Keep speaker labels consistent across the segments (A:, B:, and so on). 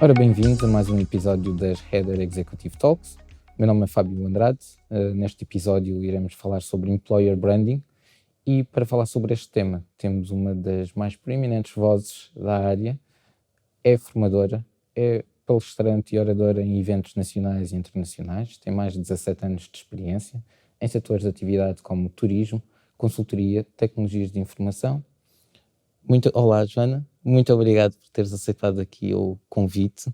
A: Ora, bem-vindos a mais um episódio das Header Executive Talks. Meu nome é Fábio Andrade. Neste episódio iremos falar sobre Employer Branding e para falar sobre este tema temos uma das mais proeminentes vozes da área. É formadora, é palestrante e oradora em eventos nacionais e internacionais, tem mais de 17 anos de experiência em setores de atividade como turismo, consultoria, tecnologias de informação. Olá, Joana. Muito obrigado por teres aceitado aqui o convite.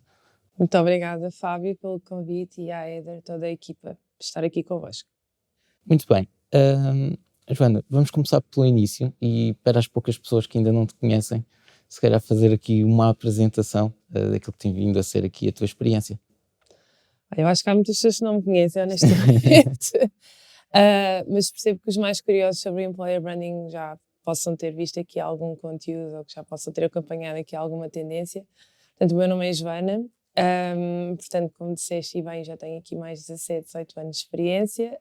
B: Muito obrigada, Fábio, pelo convite e à Header, toda a equipa, por estar aqui convosco.
A: Muito bem. Joana, vamos começar pelo início e para as poucas pessoas que ainda não te conhecem, se calhar fazer aqui uma apresentação daquilo que tem vindo a ser aqui a tua experiência.
B: Eu acho que há muitas pessoas que não me conhecem, honestamente, mas percebo que os mais curiosos sobre o Employer Branding já possam ter visto aqui algum conteúdo ou que já possam ter acompanhado aqui alguma tendência. Portanto, o meu nome é Joana. Portanto, como disseste e bem, já tenho aqui mais de 17, 18 anos de experiência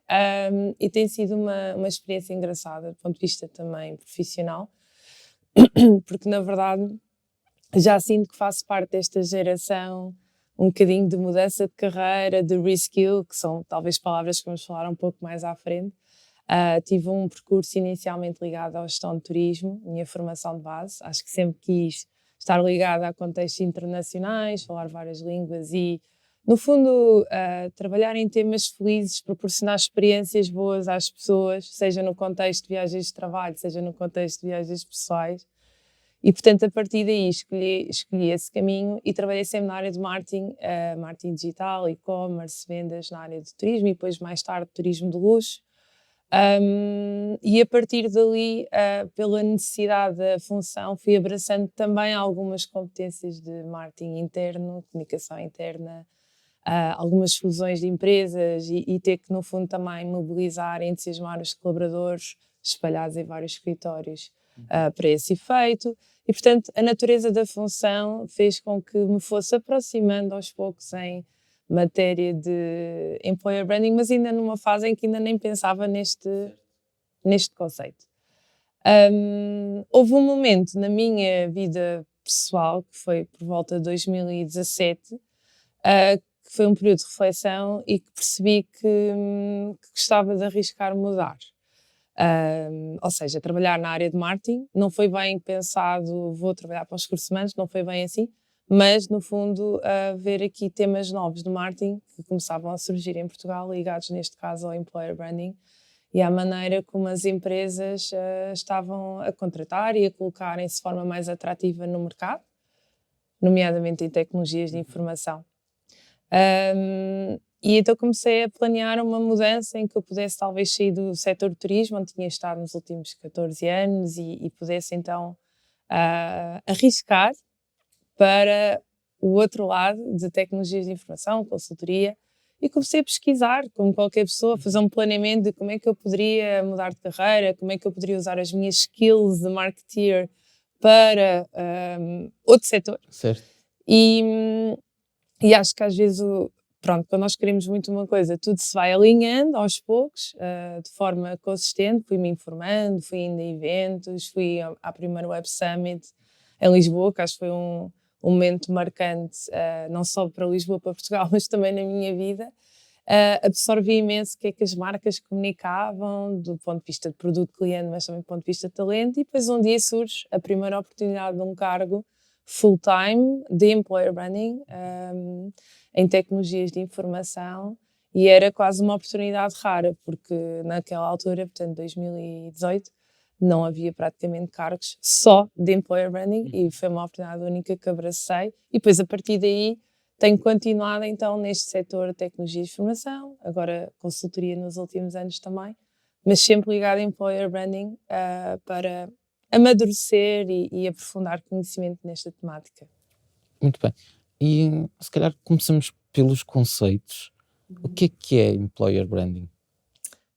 B: e tem sido uma experiência engraçada do ponto de vista também profissional, porque na verdade já sinto que faço parte desta geração um bocadinho de mudança de carreira, de reskill, que são talvez palavras que vamos falar um pouco mais à frente. Tive um percurso inicialmente ligado à gestão de turismo, minha formação de base, acho que sempre quis estar ligada a contextos internacionais, falar várias línguas e, no fundo, trabalhar em temas felizes, proporcionar experiências boas às pessoas, seja no contexto de viagens de trabalho, seja no contexto de viagens pessoais. E, portanto, a partir daí escolhi esse caminho e trabalhei sempre na área de marketing, marketing digital, e-commerce, vendas na área de turismo e depois, mais tarde, turismo de luxo. E a partir dali, pela necessidade da função, fui abraçando também algumas competências de marketing interno, comunicação interna, algumas fusões de empresas e ter que, no fundo, também mobilizar e entusiasmar os colaboradores espalhados em vários escritórios para esse efeito. E, portanto, a natureza da função fez com que me fosse aproximando aos poucos em matéria de employer branding, mas ainda numa fase em que ainda nem pensava neste conceito. Houve um momento na minha vida pessoal, que foi por volta de 2017, que foi um período de reflexão e que percebi que gostava de arriscar mudar. Ou seja, trabalhar na área de marketing, não foi bem pensado, vou trabalhar para os recursos humanos, não foi bem assim, mas no fundo ver aqui temas novos de marketing que começavam a surgir em Portugal, ligados neste caso ao employer branding e à maneira como as empresas estavam a contratar e a colocarem-se de forma mais atrativa no mercado, nomeadamente em tecnologias de informação. E então comecei a planear uma mudança em que eu pudesse talvez sair do setor de turismo, onde tinha estado nos últimos 14 anos e pudesse então arriscar para o outro lado de tecnologias de informação, consultoria, e comecei a pesquisar, como qualquer pessoa, fazer um planeamento de como é que eu poderia mudar de carreira, como é que eu poderia usar as minhas skills de marketeer para outro setor.
A: Certo.
B: E acho que às vezes, quando nós queremos muito uma coisa, tudo se vai alinhando aos poucos, de forma consistente. Fui-me informando, fui indo a eventos, fui à primeira Web Summit em Lisboa, que acho que foi um momento marcante, não só para Lisboa, para Portugal, mas também na minha vida. Absorvi imenso o que é que as marcas comunicavam, do ponto de vista de produto-cliente, mas também do ponto de vista de talento. E depois um dia surge a primeira oportunidade de um cargo full-time de employer branding em tecnologias de informação e era quase uma oportunidade rara, porque naquela altura, portanto 2018, não havia praticamente cargos só de employer branding e foi uma oportunidade única que abracei e depois a partir daí tenho continuado então neste setor de tecnologia de informação, agora consultoria nos últimos anos também, mas sempre ligado a employer branding para amadurecer e aprofundar conhecimento nesta temática.
A: Muito bem. E se calhar começamos pelos conceitos. O que é employer branding?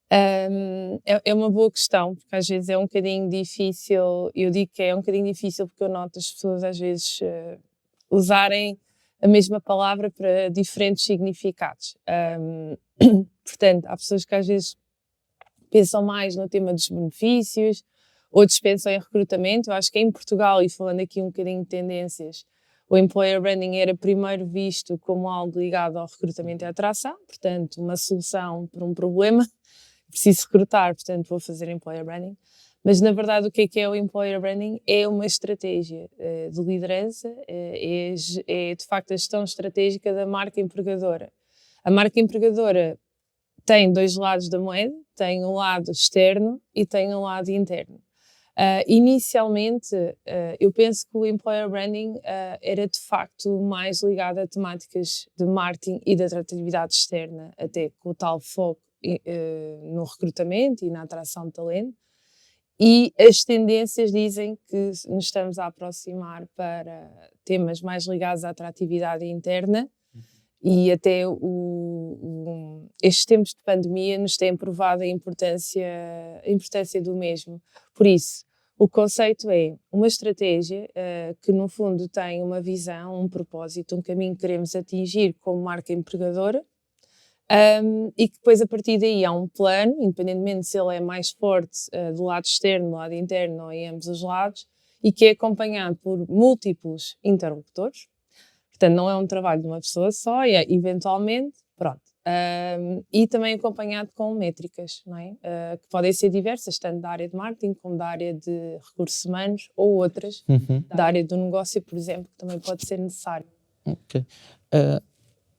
B: É uma boa questão, porque às vezes é um bocadinho difícil, eu digo que é um bocadinho difícil porque eu noto as pessoas às vezes usarem a mesma palavra para diferentes significados. Portanto, há pessoas que às vezes pensam mais no tema dos benefícios, outros pensam em recrutamento. Eu acho que em Portugal, e falando aqui um bocadinho de tendências, o employer branding era primeiro visto como algo ligado ao recrutamento e à atração, portanto, uma solução para um problema. Preciso recrutar, portanto, vou fazer employer branding. Mas, na verdade, o que é o employer branding? É uma estratégia de liderança, é de facto a gestão estratégica da marca empregadora. A marca empregadora tem dois lados da moeda, tem um lado externo e tem um lado interno. Inicialmente, eu penso que o employer branding era de facto mais ligado a temáticas de marketing e de atratividade externa, até com o tal foco no recrutamento e na atração de talento. E as tendências dizem que nos estamos a aproximar para temas mais ligados à atratividade interna. E até estes tempos de pandemia nos têm provado a importância do mesmo. Por isso, o conceito é uma estratégia que, no fundo, tem uma visão, um propósito, um caminho que queremos atingir como marca empregadora, e que depois, a partir daí, há um plano, independentemente se ele é mais forte do lado externo, do lado interno ou em ambos os lados, e que é acompanhado por múltiplos interlocutores. Portanto, não é um trabalho de uma pessoa só, é eventualmente, pronto. E também acompanhado com métricas, não é? Que podem ser diversas, tanto da área de marketing como da área de recursos humanos ou outras, da área do negócio, por exemplo, que também pode ser necessário.
A: Ok.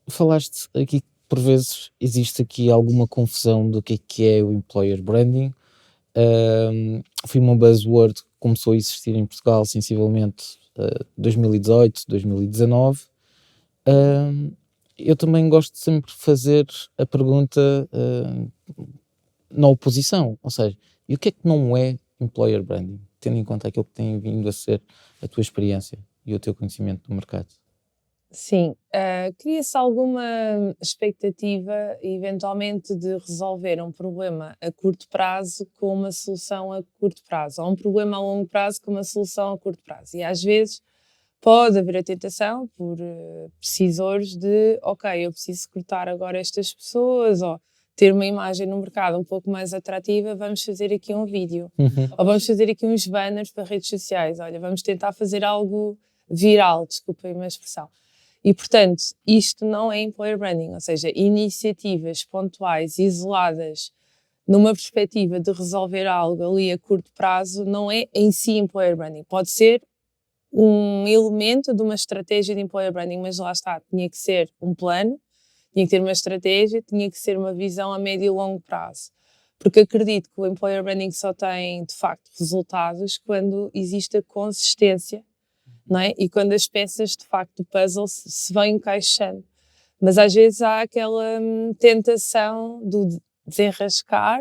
A: Falaste aqui que por vezes existe aqui alguma confusão do que é o employer branding. Foi uma buzzword que começou a existir em Portugal sensivelmente 2018, 2019. Eu também gosto sempre de fazer a pergunta na oposição, ou seja, e o que é que não é employer branding, tendo em conta aquilo que tem vindo a ser a tua experiência e o teu conhecimento do mercado?
B: Sim, cria-se alguma expectativa, eventualmente, de resolver um problema a curto prazo com uma solução a curto prazo, ou um problema a longo prazo com uma solução a curto prazo. E às vezes pode haver a tentação por decisores de, ok, eu preciso recrutar agora estas pessoas, ou ter uma imagem no mercado um pouco mais atrativa, vamos fazer aqui um vídeo. Ou vamos fazer aqui uns banners para redes sociais. Olha, vamos tentar fazer algo viral, desculpem a expressão. E, portanto, isto não é employer branding, ou seja, iniciativas pontuais, isoladas, numa perspectiva de resolver algo ali a curto prazo, não é em si employer branding. Pode ser um elemento de uma estratégia de employer branding, mas lá está, tinha que ser um plano, tinha que ter uma estratégia, tinha que ser uma visão a médio e longo prazo. Porque acredito que o employer branding só tem, de facto, resultados quando existe a consistência, não é? E quando as peças, de facto, do puzzle se vão encaixando. Mas às vezes há aquela tentação de desenrascar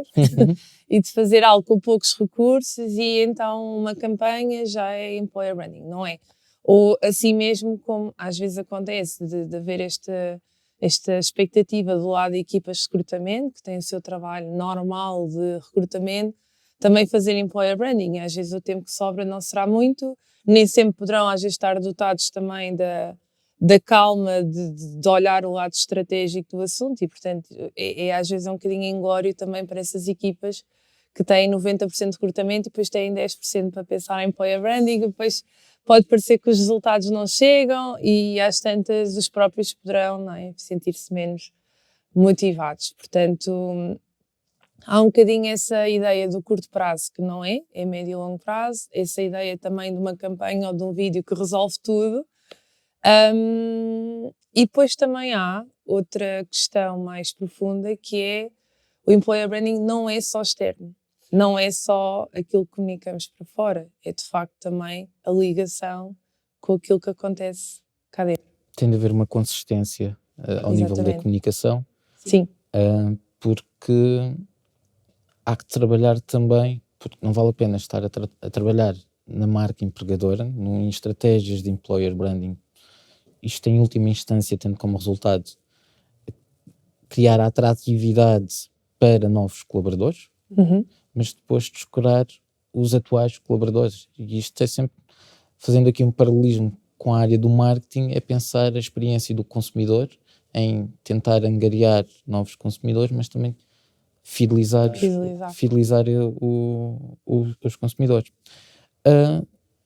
B: e de fazer algo com poucos recursos e então uma campanha já é employer branding, não é? Ou assim mesmo como às vezes acontece de haver esta expectativa do lado de equipas de recrutamento, que têm o seu trabalho normal de recrutamento, também fazer employer branding. Às vezes o tempo que sobra não será muito, nem sempre poderão às vezes estar dotados também da calma de olhar o lado estratégico do assunto e, portanto, às vezes um bocadinho inglório também para essas equipas que têm 90% de recrutamento e depois têm 10% para pensar em employer branding, e depois pode parecer que os resultados não chegam e às tantas os próprios poderão, não é, sentir-se menos motivados. Portanto, há um bocadinho essa ideia do curto prazo que não é médio e longo prazo, essa ideia também de uma campanha ou de um vídeo que resolve tudo. E depois também há outra questão mais profunda que é o employer branding não é só externo, não é só aquilo que comunicamos para fora, é de facto também a ligação com aquilo que acontece cá dentro.
A: Tem de haver uma consistência ao nível da comunicação.
B: Sim.
A: Porque há que trabalhar também, porque não vale a pena estar a trabalhar na marca empregadora, em estratégias de employer branding. Isto em última instância tendo como resultado criar a atratividade para novos colaboradores, mas depois descurar os atuais colaboradores. E isto é sempre, fazendo aqui um paralelismo com a área do marketing, é pensar a experiência do consumidor em tentar angariar novos consumidores, mas também fidelizar os consumidores.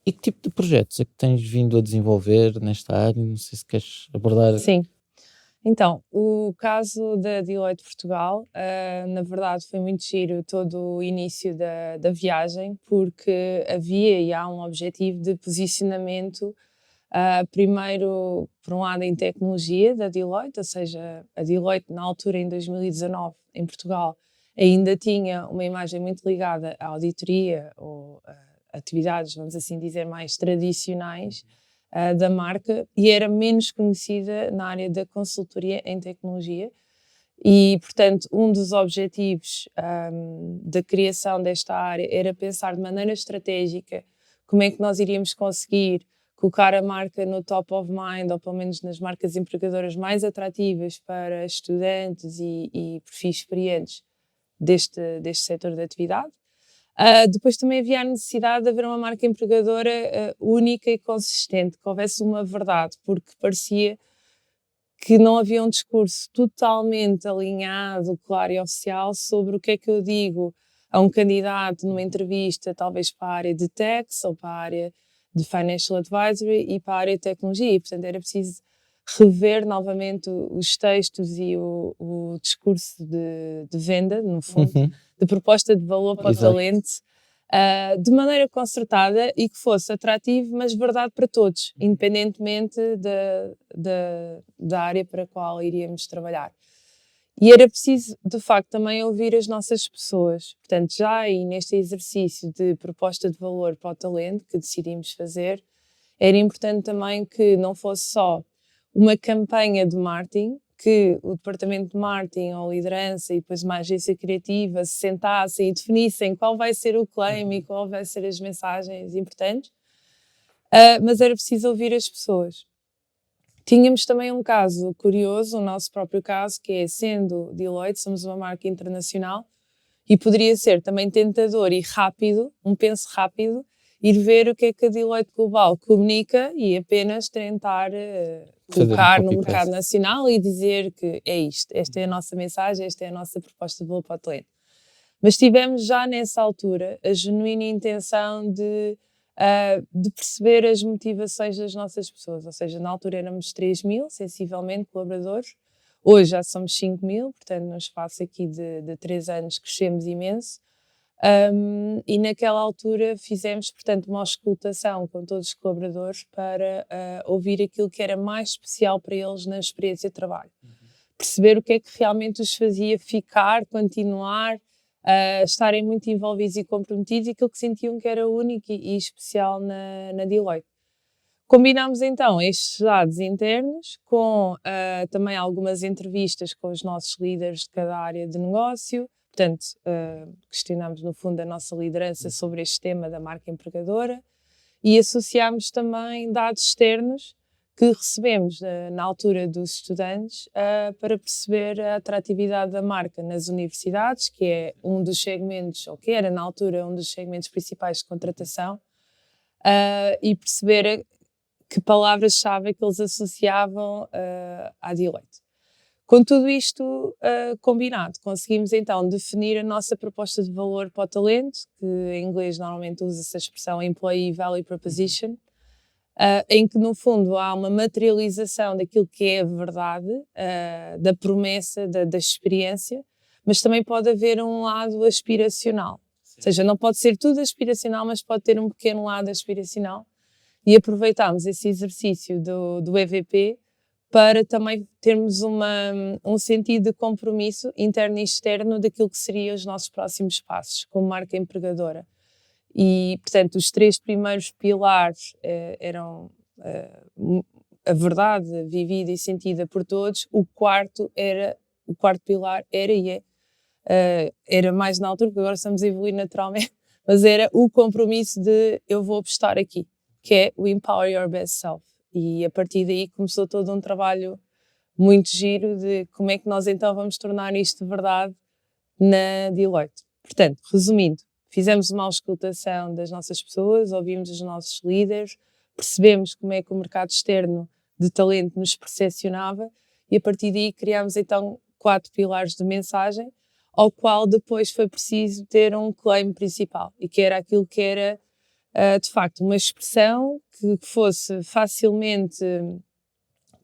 A: E que tipo de projetos é que tens vindo a desenvolver nesta área? Não sei se queres abordar.
B: Sim. Então, o caso da Deloitte Portugal, na verdade foi muito giro todo o início da viagem, porque havia e há um objetivo de posicionamento, primeiro, por um lado, em tecnologia da Deloitte, ou seja, a Deloitte na altura, em 2019, em Portugal, ainda tinha uma imagem muito ligada à auditoria ou atividades, vamos assim dizer, mais tradicionais da marca e era menos conhecida na área da consultoria em tecnologia. E, portanto, um dos objetivos da criação desta área era pensar de maneira estratégica como é que nós iríamos conseguir colocar a marca no top of mind, ou pelo menos nas marcas empregadoras mais atrativas para estudantes e perfis experientes deste setor de atividade. Depois também havia a necessidade de haver uma marca empregadora única e consistente, que houvesse uma verdade, porque parecia que não havia um discurso totalmente alinhado, claro e oficial sobre o que é que eu digo a um candidato numa entrevista, talvez para a área de tax ou para a área de financial advisory e para a área de tecnologia. E, portanto, era preciso rever novamente os textos e o discurso de venda, no fundo,
A: Uhum.
B: de proposta de valor para o
A: Exato.
B: talento, de maneira concertada e que fosse atrativo, mas verdade para todos, independentemente da área para a qual iríamos trabalhar. E era preciso, de facto, também ouvir as nossas pessoas. Portanto, já aí neste exercício de proposta de valor para o talento que decidimos fazer, era importante também que não fosse só uma campanha de marketing, que o departamento de marketing ou liderança e depois uma agência criativa se sentassem e definissem qual vai ser o claim e qual vai ser as mensagens importantes, mas era preciso ouvir as pessoas. Tínhamos também um caso curioso, o nosso próprio caso, que é, sendo Deloitte, somos uma marca internacional, e poderia ser também tentador e rápido, um penso rápido, ir ver o que é que a Deloitte Global comunica e apenas tentar
A: Fazer um
B: colocar no
A: copy-paste.
B: mercado nacional e dizer que é isto, esta é a nossa mensagem, esta é a nossa proposta de valor para o talento. Mas tivemos já nessa altura a genuína intenção de perceber as motivações das nossas pessoas, ou seja, na altura éramos 3.000, sensivelmente, colaboradores, hoje já somos 5.000, portanto, num espaço aqui de 3 anos crescemos imenso. E naquela altura fizemos, portanto, uma auscultação com todos os colaboradores para ouvir aquilo que era mais especial para eles na experiência de trabalho. Perceber o que é que realmente os fazia ficar, continuar, estarem muito envolvidos e comprometidos e aquilo que sentiam que era único e especial na Deloitte. Combinámos então estes dados internos com também algumas entrevistas com os nossos líderes de cada área de negócio. Portanto, questionámos no fundo a nossa liderança sobre este tema da marca empregadora e associámos também dados externos que recebemos na altura dos estudantes para perceber a atratividade da marca nas universidades, que é um dos segmentos, ou que era na altura um dos segmentos principais de contratação, e perceber que palavras-chave que eles associavam à Deloitte. Com tudo isto combinado, conseguimos então definir a nossa proposta de valor para o talento, que em inglês normalmente usa-se a expressão Employee Value Proposition, em que no fundo há uma materialização daquilo que é a verdade, da promessa, da experiência, mas também pode haver um lado aspiracional. Ou seja, não pode ser tudo aspiracional, mas pode ter um pequeno lado aspiracional. E aproveitámos esse exercício do EVP para também termos um sentido de compromisso interno e externo daquilo que seriam os nossos próximos passos como marca empregadora. E, portanto, os 3 primeiros pilares eram a verdade vivida e sentida por todos. O quarto pilar era e é, era mais na altura, porque agora estamos a evoluir naturalmente, mas era o compromisso de eu vou apostar aqui, que é o Empower Your Best Self. E a partir daí começou todo um trabalho muito giro de como é que nós então vamos tornar isto de verdade na Deloitte. Portanto, resumindo, fizemos uma auscultação das nossas pessoas, ouvimos os nossos líderes, percebemos como é que o mercado externo de talento nos percepcionava e a partir daí criámos então 4 pilares de mensagem, ao qual depois foi preciso ter um claim principal e que era aquilo que era de facto, uma expressão que fosse facilmente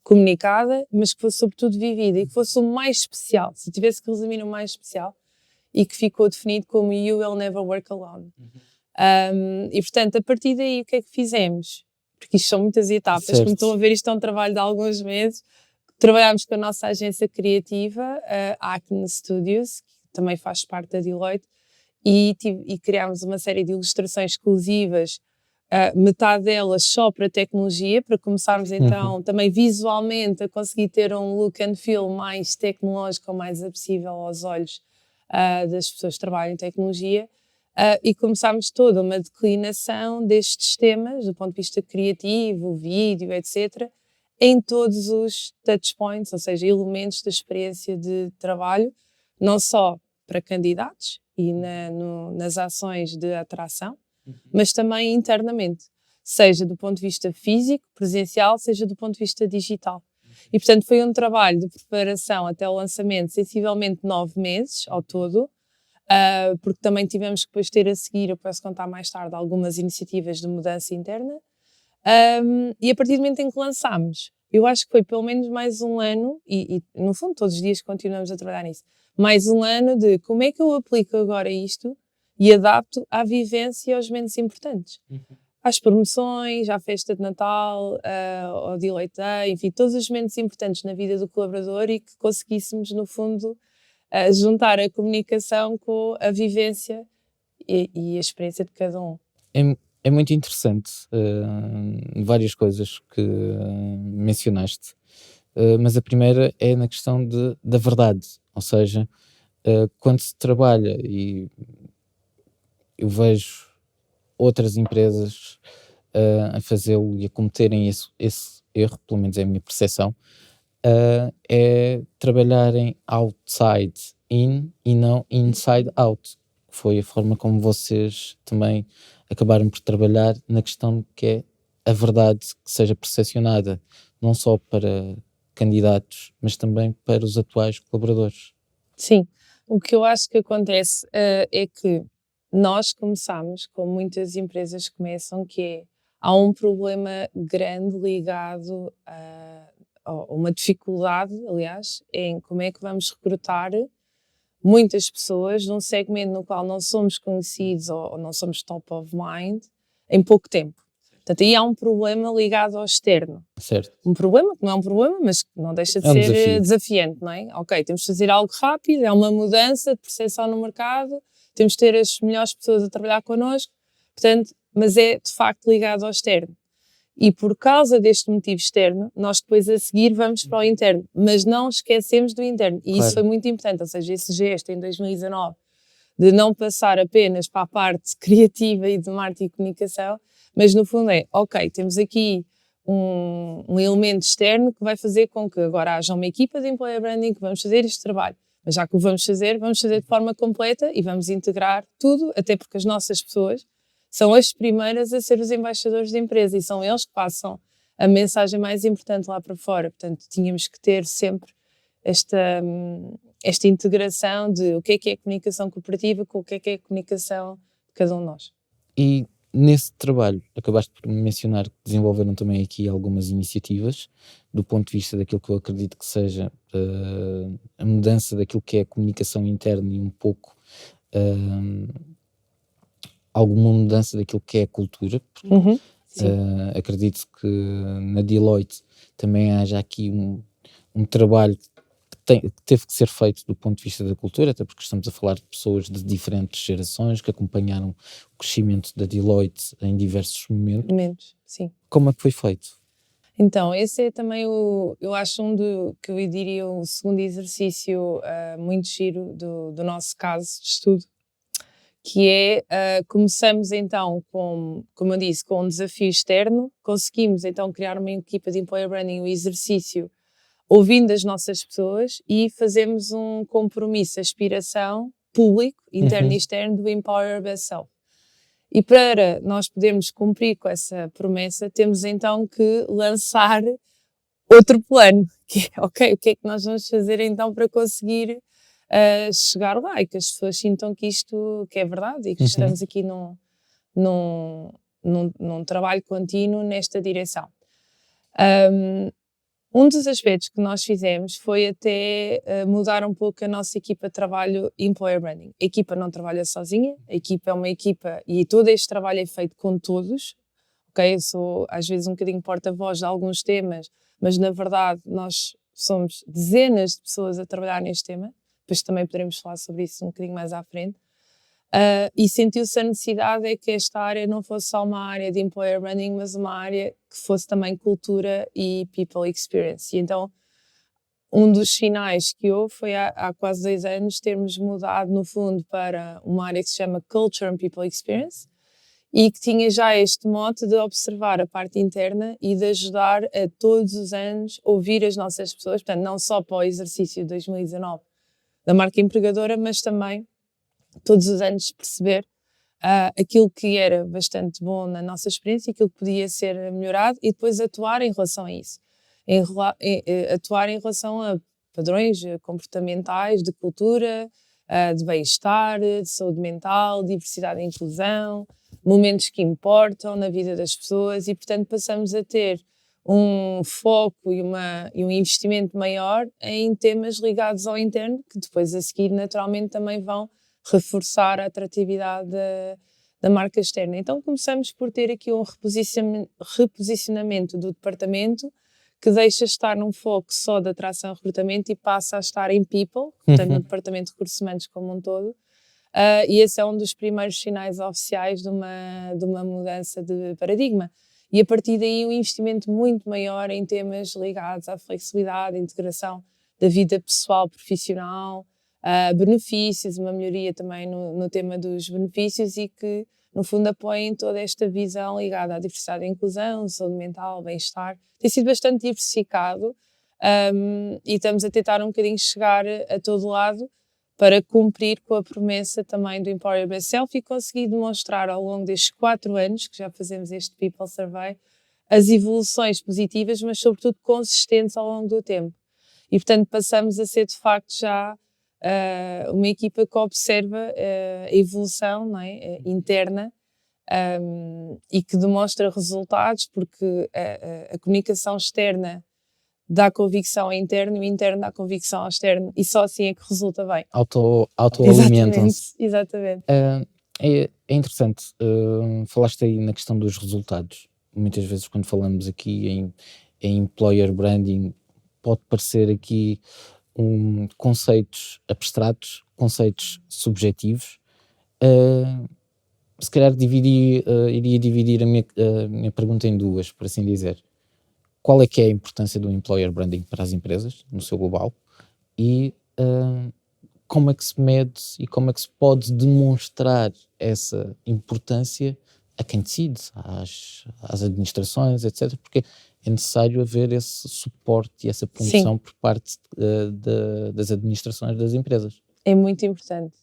B: comunicada, mas que fosse sobretudo vivida e que fosse o mais especial, se tivesse que resumir o mais especial, e que ficou definido como You Will Never Work Alone. E portanto, a partir daí, o que é que fizemos? Porque isto são muitas etapas,
A: Certo.
B: como estão a ver, isto é um trabalho de alguns meses. Trabalhámos com a nossa agência criativa, a Acne Studios, que também faz parte da Deloitte, e criámos uma série de ilustrações exclusivas, metade delas só para tecnologia, para começarmos então também visualmente a conseguir ter um look and feel mais tecnológico, mais acessível aos olhos das pessoas que trabalham em tecnologia, e começámos toda uma declinação destes temas, do ponto de vista criativo, vídeo, etc., em todos os touchpoints, ou seja, elementos da experiência de trabalho, não só para candidatos e nas ações de atração, mas também internamente, seja do ponto de vista físico, presencial, seja do ponto de vista digital. E, portanto, foi um trabalho de preparação até o lançamento, sensivelmente 9 meses ao todo, porque também tivemos que depois ter a seguir, eu posso contar mais tarde, algumas iniciativas de mudança interna, e a partir do momento em que lançámos, eu acho que foi pelo menos mais um ano, e no fundo todos os dias continuamos a trabalhar nisso, mais um ano de como é que eu aplico agora isto e adapto à vivência e aos momentos importantes. Às promoções, à festa de Natal, ao Deloitte Day, enfim, todos os momentos importantes na vida do colaborador e que conseguíssemos, no fundo, juntar a comunicação com a vivência e a experiência de cada um.
A: É muito interessante várias coisas que mencionaste, mas a primeira é na questão da verdade, ou seja, quando se trabalha, e eu vejo outras empresas a fazê-lo e a cometerem esse erro, pelo menos é a minha percepção, é trabalharem outside in e não inside out, que foi a forma como vocês também acabaram por trabalhar na questão que é a verdade que seja percepcionada não só para candidatos, mas também para os atuais colaboradores.
B: Sim, o que eu acho que acontece é que nós começamos, como muitas empresas começam, que é, há um problema grande ligado a uma dificuldade, aliás, em como é que vamos recrutar muitas pessoas num segmento no qual não somos conhecidos ou não somos top of mind em pouco tempo. Portanto, aí há um problema ligado ao externo.
A: Certo.
B: Um problema que não é um problema, mas que não deixa de ser desafiante, não é? Ok, temos de fazer algo rápido, é uma mudança de percepção no mercado, temos de ter as melhores pessoas a trabalhar connosco, portanto, mas é de facto ligado ao externo. E por causa deste motivo externo, nós depois a seguir vamos para o interno, mas não esquecemos do interno. E isso foi muito importante, ou seja, esse gesto em 2019 de não passar apenas para a parte criativa e de marketing e comunicação, mas no fundo é, ok, temos aqui um elemento externo que vai fazer com que agora haja uma equipa de employer branding que vamos fazer este trabalho. Mas já que o vamos fazer de forma completa e vamos integrar tudo, até porque as nossas pessoas são as primeiras a ser os embaixadores da empresa e são eles que passam a mensagem mais importante lá para fora. Portanto, tínhamos que ter sempre esta integração de o que é comunicação corporativa com o que é comunicação de cada um de nós.
A: E nesse trabalho, acabaste por mencionar que desenvolveram também aqui algumas iniciativas do ponto de vista daquilo que eu acredito que seja a mudança daquilo que é a comunicação interna e um pouco alguma mudança daquilo que é a cultura. Porque, acredito que na Deloitte também haja aqui um trabalho que teve que ser feito do ponto de vista da cultura, até porque estamos a falar de pessoas de diferentes gerações que acompanharam o crescimento da Deloitte em diversos momentos.
B: Sim.
A: Como é que foi feito?
B: Então, esse é também eu acho que eu diria o segundo exercício muito giro do nosso caso de estudo, que é, começamos então como eu disse, com um desafio externo, conseguimos então criar uma equipa de employer branding, um exercício ouvindo as nossas pessoas e fazemos um compromisso, aspiração público, interno e externo do Empower Best Self. E para nós podermos cumprir com essa promessa, temos então que lançar outro plano, que é, ok, o que é que nós vamos fazer então para conseguir chegar lá e que as pessoas sintam que isto que é verdade e que estamos aqui num num trabalho contínuo nesta direção. Um dos aspectos que nós fizemos foi até mudar um pouco a nossa equipa de trabalho Employer Branding. A equipa não trabalha sozinha, a equipa é uma equipa e todo este trabalho é feito com todos. Okay? Eu sou às vezes um bocadinho porta-voz de alguns temas, mas na verdade nós somos dezenas de pessoas a trabalhar neste tema. Depois também poderemos falar sobre isso um bocadinho mais à frente. E sentiu-se a necessidade é que esta área não fosse só uma área de employer branding, mas uma área que fosse também cultura e people experience. E então, um dos sinais que houve foi há quase 2 anos termos mudado, no fundo, para uma área que se chama Culture and People Experience e que tinha já este mote de observar a parte interna e de ajudar a todos os anos ouvir as nossas pessoas, portanto, não só para o exercício de 2019 da marca empregadora, mas também todos os anos perceber aquilo que era bastante bom na nossa experiência, aquilo que podia ser melhorado e depois atuar em relação a isso. Atuar em relação a padrões comportamentais, de cultura, de bem-estar, de saúde mental, diversidade e inclusão, momentos que importam na vida das pessoas e, portanto, passamos a ter um foco e um investimento maior em temas ligados ao interno, que depois a seguir naturalmente também vão reforçar a atratividade da marca externa. Então começamos por ter aqui um reposicionamento do departamento que deixa estar num foco só de atração e recrutamento e passa a estar em people, portanto no departamento de recursos humanos como um todo. E esse é um dos primeiros sinais oficiais de uma mudança de paradigma. E a partir daí um investimento muito maior em temas ligados à flexibilidade, à integração da vida pessoal, profissional, benefícios, uma melhoria também no tema dos benefícios e que, no fundo, apoiem toda esta visão ligada à diversidade e inclusão, saúde mental, bem-estar. Tem sido bastante diversificado e estamos a tentar um bocadinho chegar a todo lado para cumprir com a promessa também do Employer Best Self e conseguir demonstrar ao longo destes 4 anos, que já fazemos este People Survey, as evoluções positivas, mas sobretudo consistentes ao longo do tempo. E, portanto, passamos a ser, de facto, já uma equipa que observa a evolução, não é? Interna e que demonstra resultados, porque a comunicação externa dá convicção ao interno e o interno dá convicção ao externo e só assim é que resulta bem.
A: Autoalimentam-se.
B: Exatamente.
A: É interessante, falaste aí na questão dos resultados. Muitas vezes quando falamos aqui em employer branding pode parecer aqui conceitos abstratos, conceitos subjetivos. Se calhar iria dividir a minha pergunta em duas, por assim dizer. Qual é que é a importância do employer branding para as empresas, no seu global? E como é que se mede e como é que se pode demonstrar essa importância a quem decide, às administrações, etc. Porque é necessário haver esse suporte e essa promoção por parte das administrações das empresas.
B: É muito importante.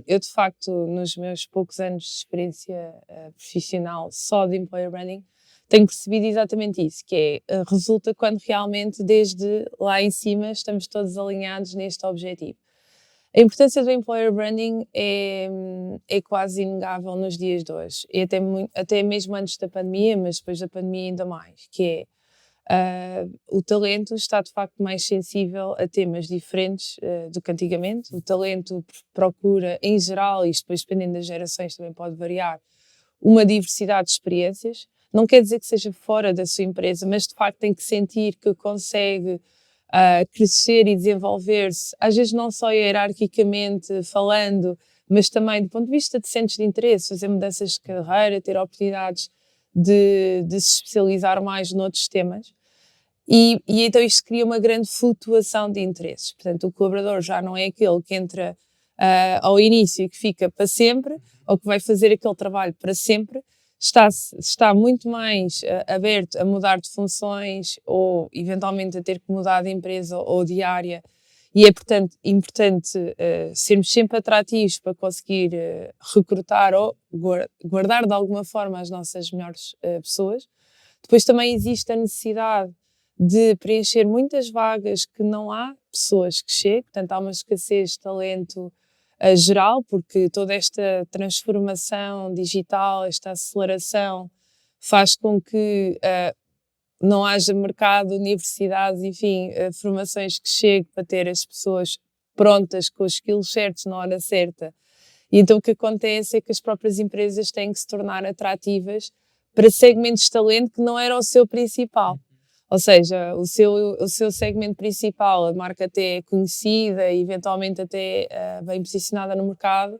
B: Eu, de facto, nos meus poucos anos de experiência profissional só de employer branding, tenho percebido exatamente isso, que resulta quando realmente desde lá em cima estamos todos alinhados neste objetivo. A importância do employer branding é quase inegável nos dias de hoje, e até mesmo antes da pandemia, mas depois da pandemia ainda mais, que é o talento está de facto mais sensível a temas diferentes do que antigamente. O talento procura, em geral, isto depois dependendo das gerações também pode variar, uma diversidade de experiências. Não quer dizer que seja fora da sua empresa, mas de facto tem que sentir que consegue crescer e desenvolver-se, às vezes não só hierarquicamente falando, mas também do ponto de vista de centros de interesse, fazer mudanças de carreira, ter oportunidades de se especializar mais noutros temas. E então isto cria uma grande flutuação de interesses. Portanto, o colaborador já não é aquele que entra ao início e que fica para sempre, ou que vai fazer aquele trabalho para sempre. Está muito mais aberto a mudar de funções ou eventualmente a ter que mudar de empresa ou de área e é, portanto, importante sermos sempre atrativos para conseguir recrutar ou guardar de alguma forma as nossas melhores pessoas. Depois também existe a necessidade de preencher muitas vagas que não há pessoas que cheguem, portanto há uma escassez de talento geral, porque toda esta transformação digital, esta aceleração, faz com que não haja mercado, universidades, enfim, formações que cheguem para ter as pessoas prontas, com os skills certos na hora certa. E então o que acontece é que as próprias empresas têm que se tornar atrativas para segmentos de talento que não era o seu principal. Ou seja, o seu segmento principal, a marca até é conhecida e eventualmente até bem posicionada no mercado,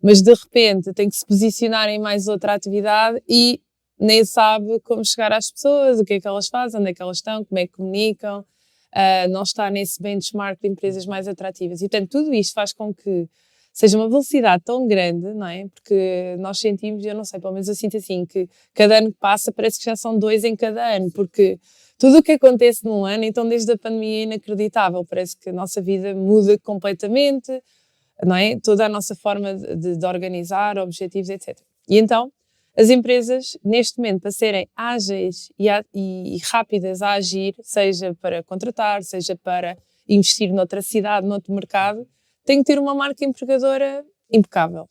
B: mas de repente tem que se posicionar em mais outra atividade e nem sabe como chegar às pessoas, o que é que elas fazem, onde é que elas estão, como é que comunicam, não está nesse benchmark de empresas mais atrativas. E, portanto, tudo isto faz com que seja uma velocidade tão grande, não é? Porque nós sentimos, eu não sei, pelo menos eu sinto assim, que cada ano que passa parece que já são 2 em cada ano, porque tudo o que acontece num ano, então desde a pandemia é inacreditável, parece que a nossa vida muda completamente, não é? Toda a nossa forma de organizar, objetivos, etc. E então, as empresas, neste momento, para serem ágeis e rápidas a agir, seja para contratar, seja para investir noutra cidade, noutro mercado, têm que ter uma marca empregadora impecável.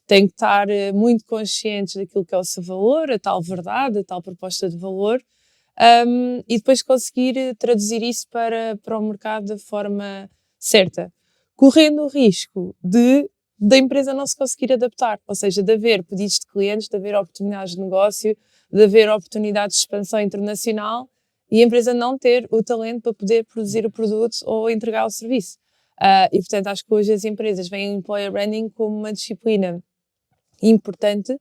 B: Têm que estar muito conscientes daquilo que é o seu valor, a tal verdade, a tal proposta de valor, e depois conseguir traduzir isso para o mercado da forma certa, correndo o risco da empresa não se conseguir adaptar, ou seja, de haver pedidos de clientes, de haver oportunidades de negócio, de haver oportunidades de expansão internacional e a empresa não ter o talento para poder produzir o produto ou entregar o serviço. E, portanto, acho que hoje as empresas veem o employer branding como uma disciplina importante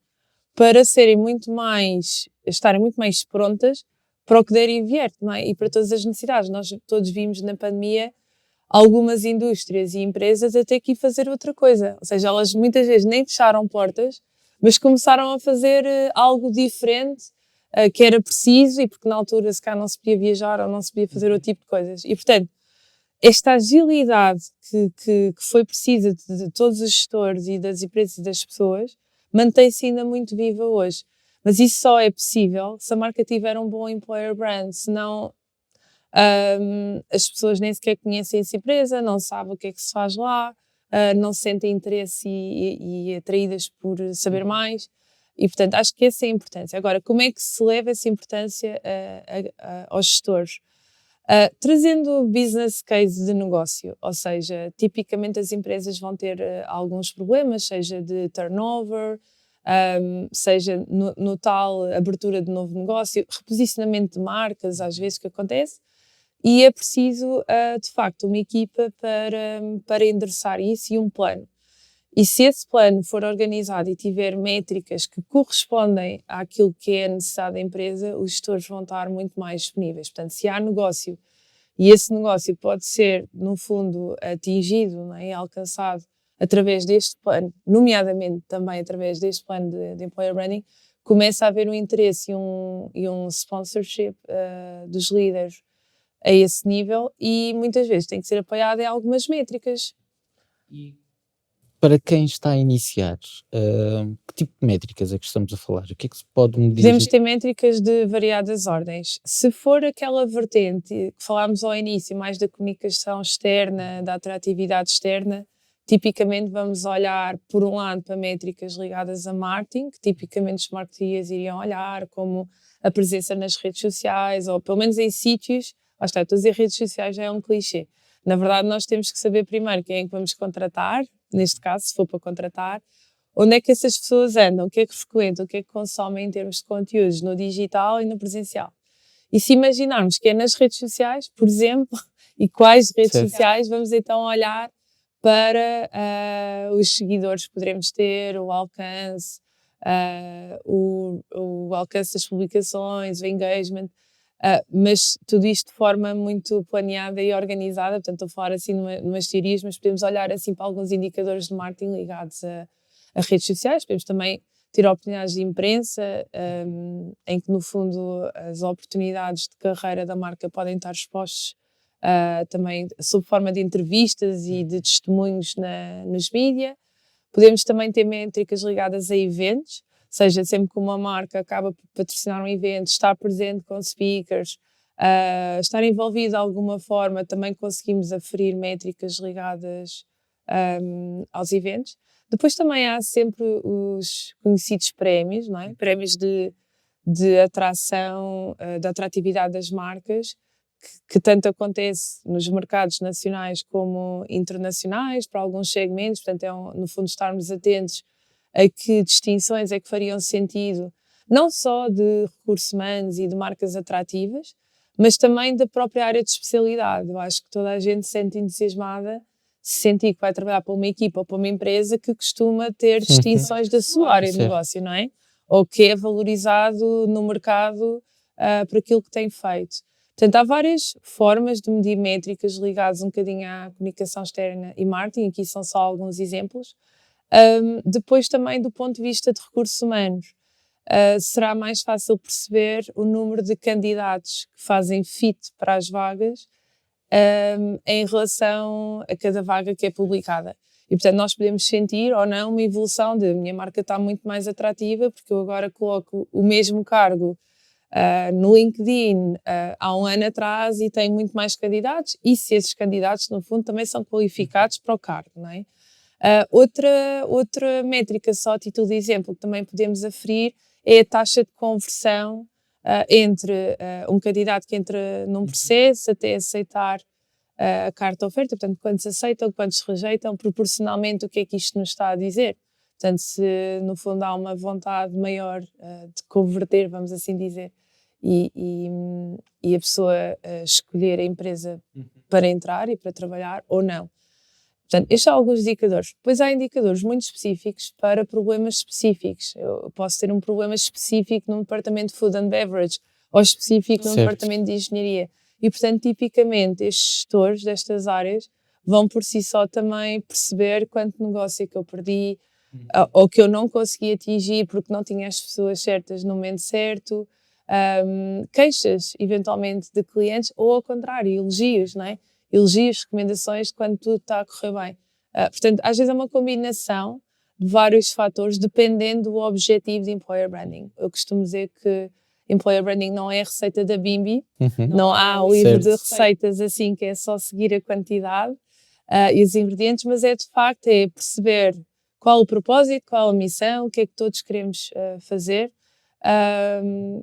B: para estarem muito mais prontas para o que der e vier, não é? E para todas as necessidades. Nós todos vimos na pandemia algumas indústrias e empresas a ter que ir fazer outra coisa. Ou seja, elas muitas vezes nem fecharam portas, mas começaram a fazer algo diferente que era preciso e porque na altura se cá não se podia viajar ou não se podia fazer outro tipo de coisas. E, portanto, esta agilidade que foi precisa de todos os gestores e das empresas e das pessoas mantém-se ainda muito viva hoje. Mas isso só é possível se a marca tiver um bom employer brand, senão as pessoas nem sequer conhecem essa empresa, não sabem o que é que se faz lá, não sentem interesse e atraídas por saber mais. E, portanto, acho que essa é a importância. Agora, como é que se leva essa importância aos gestores? Trazendo business case de negócio, ou seja, tipicamente as empresas vão ter alguns problemas, seja de turnover, seja no tal abertura de novo negócio, reposicionamento de marcas, às vezes que acontece, e é preciso, de facto, uma equipa para endereçar isso e um plano. E se esse plano for organizado e tiver métricas que correspondem àquilo que é a necessidade da empresa, os gestores vão estar muito mais disponíveis. Portanto, se há negócio e esse negócio pode ser, no fundo, atingido, não é, alcançado através deste plano, nomeadamente também através deste plano de employer branding, começa a haver um interesse e um sponsorship dos líderes a esse nível e muitas vezes tem que ser apoiado em algumas métricas.
A: E para quem está a iniciar, que tipo de métricas é que estamos a falar? O que é que se pode medir?
B: Podemos ter métricas de variadas ordens. Se for aquela vertente que falámos ao início, mais da comunicação externa, da atratividade externa, tipicamente vamos olhar, por um lado, para métricas ligadas a marketing, que tipicamente os marketeers iriam olhar, como a presença nas redes sociais, ou pelo menos em sítios. Lá está, estou a dizer redes sociais já é um clichê. Na verdade, nós temos que saber primeiro quem é que vamos contratar, neste caso, se for para contratar, onde é que essas pessoas andam, o que é que frequentam, o que é que consomem em termos de conteúdos no digital e no presencial. E se imaginarmos que é nas redes sociais, por exemplo, e quais redes sociais, vamos então olhar para os seguidores que poderemos ter, o alcance, o alcance das publicações, o engagement, mas tudo isto de forma muito planeada e organizada. Portanto, estou a falar assim numas teorias, mas podemos olhar assim para alguns indicadores de marketing ligados a redes sociais. Podemos também ter oportunidades de imprensa, em que no fundo as oportunidades de carreira da marca podem estar expostas também sob forma de entrevistas e de testemunhos nos mídia. Podemos também ter métricas ligadas a eventos, seja sempre que uma marca acaba por patrocinar um evento, estar presente com speakers, estar envolvido de alguma forma, também conseguimos aferir métricas ligadas aos eventos. Depois também há sempre os conhecidos prémios, não é? Prémios de atração, da atratividade das marcas, que tanto acontece nos mercados nacionais como internacionais, para alguns segmentos. Portanto, no fundo, estarmos atentos a que distinções é que fariam sentido, não só de recursos humanos e de marcas atrativas, mas também da própria área de especialidade. Eu acho que toda a gente se sente entusiasmada se sentir que vai trabalhar para uma equipa ou para uma empresa que costuma ter distinções da sua área de negócio, não é? Ou que é valorizado no mercado por aquilo que tem feito. Portanto, há várias formas de medir métricas ligadas um bocadinho à comunicação externa e marketing, aqui são só alguns exemplos. Depois também do ponto de vista de recursos humanos, será mais fácil perceber o número de candidatos que fazem fit para as vagas em relação a cada vaga que é publicada. E, portanto, nós podemos sentir ou não uma evolução de a minha marca está muito mais atrativa porque eu agora coloco o mesmo cargo no LinkedIn há um ano atrás e tenho muito mais candidatos, e se esses candidatos, no fundo, também são qualificados para o cargo, não é? Outra métrica, só a título de exemplo, que também podemos aferir, é a taxa de conversão entre um candidato que entra num processo até aceitar a carta oferta. Portanto, quantos aceitam, quantos rejeitam, proporcionalmente o que é que isto nos está a dizer. Portanto, se no fundo há uma vontade maior de converter, vamos assim dizer, e a pessoa escolher a empresa para entrar e para trabalhar ou não. Portanto, estes são alguns indicadores. Depois há indicadores muito específicos para problemas específicos. Eu posso ter um problema específico num departamento de Food and Beverage ou específico num departamento de Engenharia. E, portanto, tipicamente, estes gestores destas áreas vão por si só também perceber quanto negócio é que eu perdi ou que eu não consegui atingir porque não tinha as pessoas certas no momento certo. Queixas, eventualmente, de clientes ou, ao contrário, elogios, não é? Elogios, recomendações quando tudo está a correr bem. Portanto, às vezes é uma combinação de vários fatores dependendo do objetivo de Employer Branding. Eu costumo dizer que Employer Branding não é a receita da Bimby, não há o livro de receitas assim que é só seguir a quantidade e os ingredientes, mas é de facto perceber qual o propósito, qual a missão, o que é que todos queremos fazer,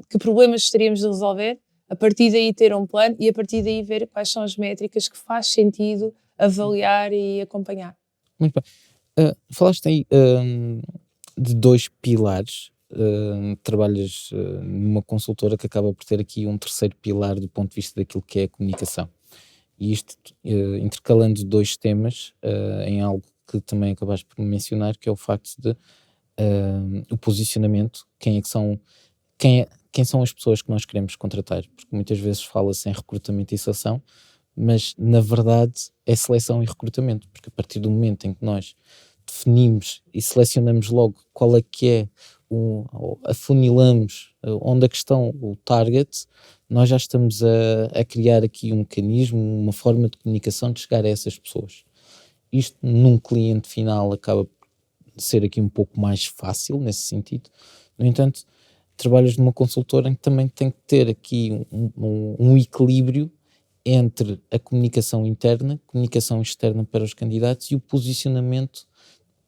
B: que problemas gostaríamos de resolver. A partir daí ter um plano e a partir daí ver quais são as métricas que faz sentido avaliar e acompanhar.
A: Muito bem. Falaste aí de dois pilares. Trabalhas numa consultora que acaba por ter aqui um terceiro pilar do ponto de vista daquilo que é a comunicação. E isto intercalando dois temas em algo que também acabaste por mencionar, que é o facto de o posicionamento, quem são as pessoas que nós queremos contratar, porque muitas vezes fala-se em recrutamento e seleção, mas na verdade é seleção e recrutamento, porque a partir do momento em que nós definimos e selecionamos logo qual é que é, afunilamos onde é que estão o target, nós já estamos a criar aqui um mecanismo, uma forma de comunicação de chegar a essas pessoas. Isto num cliente final acaba por ser aqui um pouco mais fácil nesse sentido. No entanto, trabalhas numa consultora em que também tem que ter aqui um equilíbrio entre a comunicação interna, comunicação externa para os candidatos e o posicionamento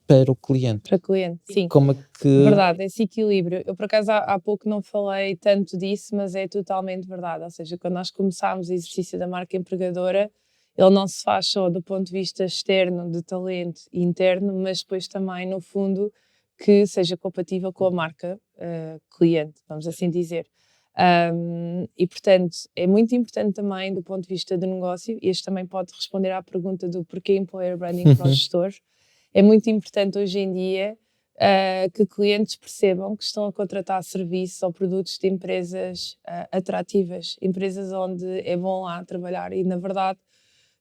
A: para o cliente.
B: Para o cliente, sim.
A: Como é que...
B: Verdade, esse equilíbrio. Eu, por acaso, há pouco não falei tanto disso, mas é totalmente verdade. Ou seja, quando nós começámos o exercício da marca empregadora, ele não se faz só do ponto de vista externo, de talento e interno, mas depois também, no fundo, que seja compatível com a marca cliente, vamos assim dizer. E, portanto, é muito importante também do ponto de vista do negócio, e este também pode responder à pergunta do porquê Employer Branding para os gestores. É muito importante hoje em dia que clientes percebam que estão a contratar serviços ou produtos de empresas atrativas, empresas onde é bom lá trabalhar e, na verdade,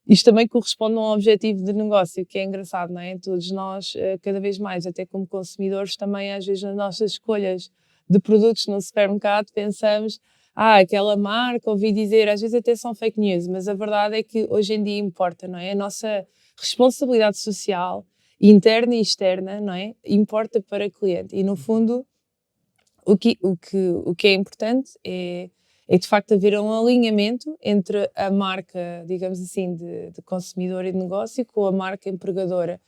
B: isto também corresponde a um objetivo de negócio, que é engraçado, não é? Todos nós, cada vez mais, até como consumidores, também às vezes nas nossas escolhas de produtos no supermercado, pensamos, aquela marca, ouvi dizer, às vezes até são fake news, mas a verdade é que hoje em dia importa, não é? A nossa responsabilidade social, interna e externa, não é? Importa para o cliente. E, no fundo, o que é importante é é de facto haver um alinhamento entre a marca, digamos assim, de consumidor e de negócio com a marca empregadora.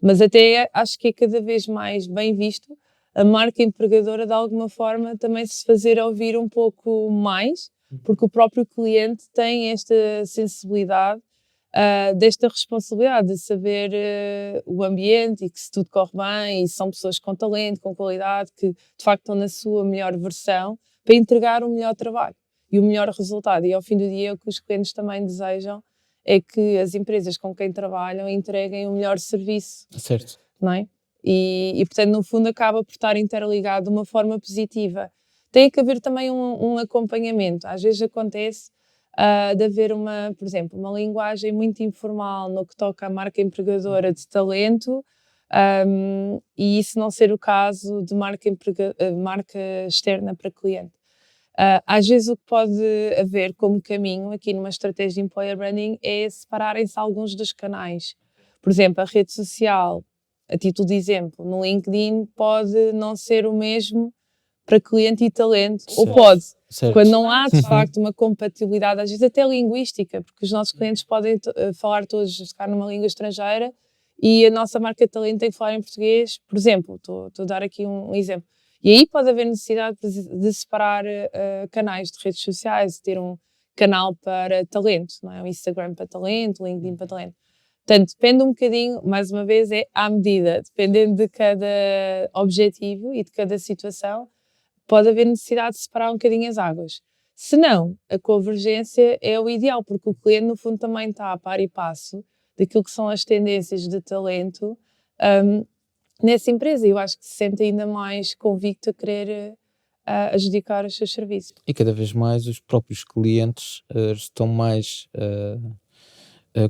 B: Mas até acho que é cada vez mais bem visto a marca empregadora de alguma forma também se fazer ouvir um pouco mais, porque o próprio cliente tem esta sensibilidade, desta responsabilidade de saber o ambiente e que se tudo corre bem e são pessoas com talento, com qualidade, que de facto estão na sua melhor versão para entregar o melhor trabalho e o melhor resultado. E ao fim do dia o que os clientes também desejam é que as empresas com quem trabalham entreguem o melhor serviço.
A: Certo.
B: Não é? E portanto, no fundo, acaba por estar interligado de uma forma positiva. Tem que haver também um acompanhamento. Às vezes acontece de haver por exemplo, uma linguagem muito informal no que toca à marca empregadora de talento, e isso não ser o caso de marca externa para cliente. Às vezes o que pode haver como caminho aqui numa estratégia de employer branding é separarem-se alguns dos canais. Por exemplo, a rede social, a título de exemplo, no LinkedIn pode não ser o mesmo para cliente e talento,
A: Certo.
B: ou pode,
A: Certo.
B: quando não há de facto uma compatibilidade, às vezes até linguística, porque os nossos clientes podem falar todos, ficar numa língua estrangeira e a nossa marca de talento tem que falar em português, por exemplo, estou a dar aqui um exemplo. E aí pode haver necessidade de separar canais de redes sociais, de ter um canal para talento, não é? Um Instagram para talento, LinkedIn para talento. Portanto, depende um bocadinho, mais uma vez, é à medida, dependendo de cada objetivo e de cada situação, pode haver necessidade de separar um bocadinho as águas. Se não, a convergência é o ideal, porque o cliente, no fundo, também está a par e passo daquilo que são as tendências de talento nessa empresa. Eu acho que se sente ainda mais convicto a querer adjudicar os seus serviços.
A: E cada vez mais os próprios clientes estão mais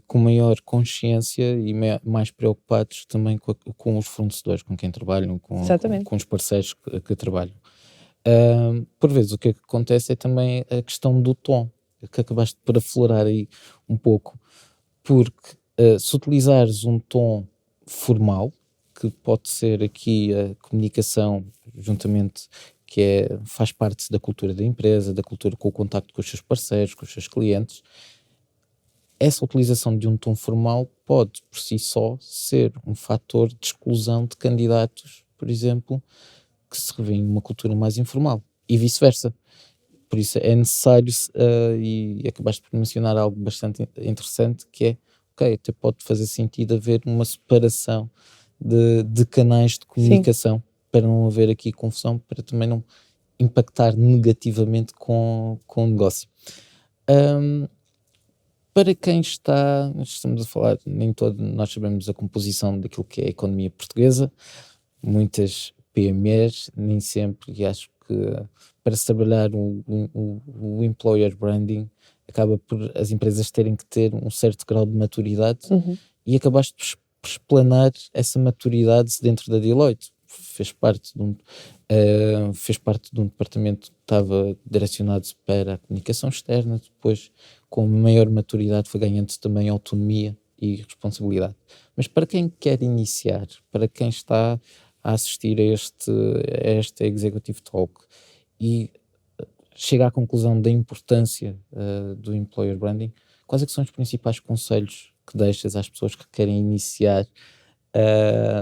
A: com maior consciência e mais preocupados também com os fornecedores com quem trabalham,
B: Exatamente.
A: com os parceiros que trabalham. Por vezes o que acontece é também a questão do tom, que acabaste por aflorar aí um pouco, porque se utilizares um tom formal, que pode ser aqui a comunicação juntamente, faz parte da cultura da empresa, da cultura com o contacto com os seus parceiros, com os seus clientes, essa utilização de um tom formal pode, por si só, ser um fator de exclusão de candidatos, por exemplo, que se revêem numa cultura mais informal e vice-versa. Por isso é necessário, e acabaste por mencionar algo bastante interessante, que é, ok, até pode fazer sentido haver uma separação de canais de comunicação. Sim. Para não haver aqui confusão, para também não impactar negativamente com o negócio. Para quem estamos a falar, nós sabemos a composição daquilo que é a economia portuguesa, muitas PMEs, nem sempre, e acho que para se trabalhar o employer branding acaba por as empresas terem que ter um certo grau de maturidade, e acabaste por explanar essa maturidade dentro da Deloitte. Fez parte de um departamento que estava direcionado para a comunicação externa, depois com maior maturidade foi ganhando também autonomia e responsabilidade. Mas para quem quer iniciar, para quem está a assistir a este Executive Talk e chega à conclusão da importância do Employer Branding, quais é que são os principais conselhos que deixas às pessoas que querem iniciar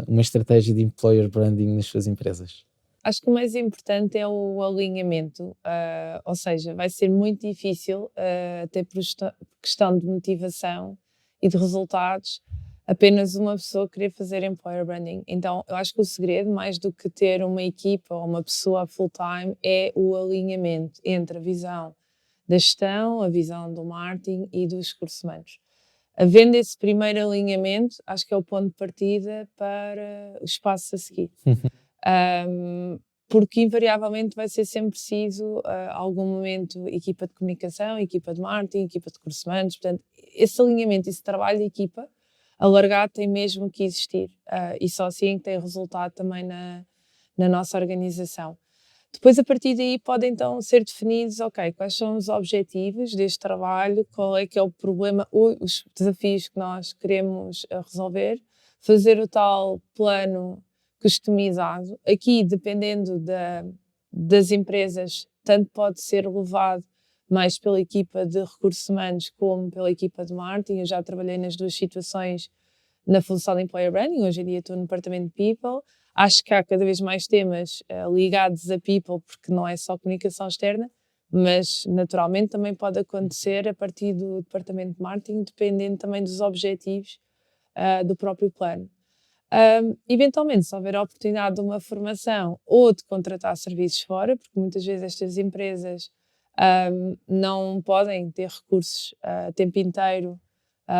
A: uma estratégia de Employer Branding nas suas empresas?
B: Acho que o mais importante é o alinhamento, ou seja, vai ser muito difícil, até por questão de motivação e de resultados, apenas uma pessoa querer fazer employer branding. Então, eu acho que o segredo, mais do que ter uma equipa ou uma pessoa full-time, é o alinhamento entre a visão da gestão, a visão do marketing e dos recursos humanos. Havendo esse primeiro alinhamento, acho que é o ponto de partida para os passos a seguir. Porque invariavelmente vai ser sempre preciso algum momento equipa de comunicação, equipa de marketing, equipa de recursos humanos. Portanto, esse alinhamento, esse trabalho de equipa alargado tem mesmo que existir, e só assim tem resultado também na nossa organização. Depois, a partir daí, podem então ser definidos, ok, quais são os objetivos deste trabalho, qual é que é o problema, os desafios que nós queremos resolver, fazer o tal plano customizado. Aqui, dependendo das empresas, tanto pode ser levado mais pela equipa de recursos humanos como pela equipa de marketing. Eu já trabalhei nas duas situações na função de Employer Branding, hoje em dia estou no departamento de People. Acho que há cada vez mais temas ligados a People, porque não é só comunicação externa, mas naturalmente também pode acontecer a partir do departamento de marketing, dependendo também dos objetivos do próprio plano. Eventualmente, se houver a oportunidade de uma formação ou de contratar serviços fora, porque muitas vezes estas empresas não podem ter recursos a tempo inteiro